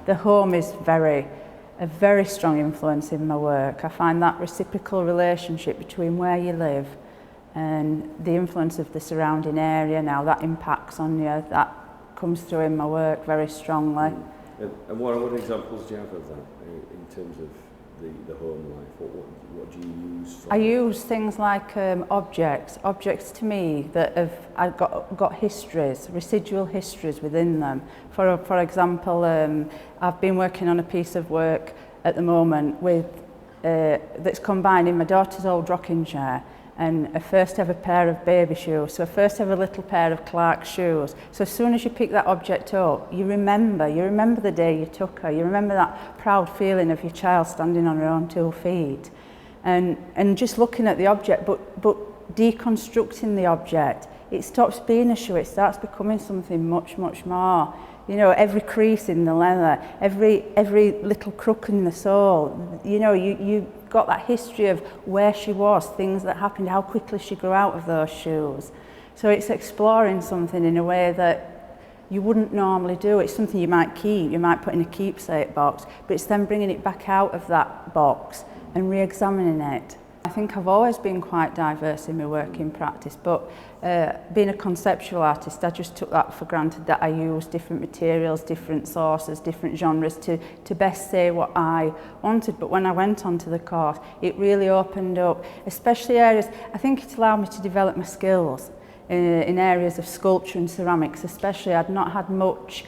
The home is a very strong influence in my work. I find that reciprocal relationship between where you live and the influence of the surrounding area, now that impacts on you, that comes through in my work very strongly. And what examples do you have of that in terms of the home life? What do you use? I use things like objects to me that I've got histories, residual histories within them. For example, I've been working on a piece of work at the moment with that's combining my daughter's old rocking chair and a first ever pair of baby shoes, so a first ever little pair of Clark's shoes. So as soon as you pick that object up, you remember the day you took her, you remember that proud feeling of your child standing on her own 2 feet. And just looking at the object, but deconstructing the object, it stops being a shoe, it starts becoming something much, much more. You know, every crease in the leather, every little crook in the sole, you know, you got that history of where she was, things that happened, how quickly she grew out of those shoes. So it's exploring something in a way that you wouldn't normally do. It's something you might keep, you might put in a keepsake box, but it's then bringing it back out of that box and re-examining it. I think I've always been quite diverse in my work in practice, but being a conceptual artist, I just took that for granted that I use different materials, different sources, different genres to best say what I wanted. But when I went onto the course, it really opened up, especially areas, I think it allowed me to develop my skills in areas of sculpture and ceramics, especially. I'd not had much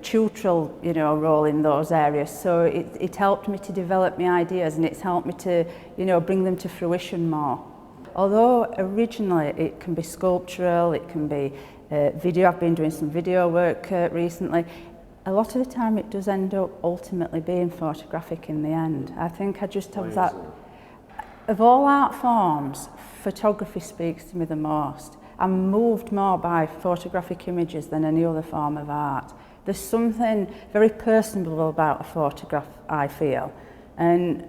tutorial, role in those areas, so it helped me to develop my ideas, and it's helped me to, bring them to fruition more. Although originally it can be sculptural, it can be video. I've been doing some video work recently. A lot of the time it does end up ultimately being photographic in the end. I think I just have that. Of all art forms, photography speaks to me the most. I'm moved more by photographic images than any other form of art. There's something very personable about a photograph, I feel. And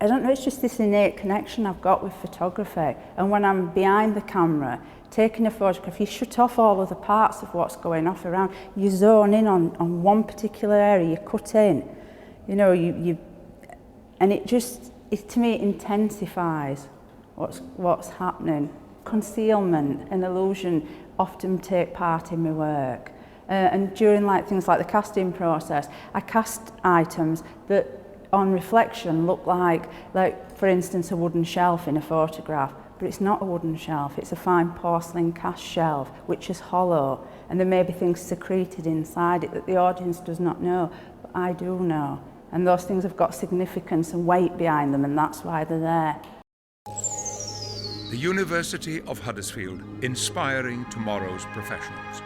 I don't know, it's just this innate connection I've got with photography. And when I'm behind the camera, taking a photograph, you shut off all of the parts of what's going off around. You zone in on one particular area, you cut in. And it to me, it intensifies what's happening. Concealment and illusion often take part in my work, and during things like the casting process, I cast items that on reflection look like for instance a wooden shelf in a photograph, but it's not a wooden shelf, it's a fine porcelain cast shelf which is hollow, and there may be things secreted inside it that the audience does not know, but I do know, and those things have got significance and weight behind them, and that's why they're there. The University of Huddersfield, inspiring tomorrow's professionals.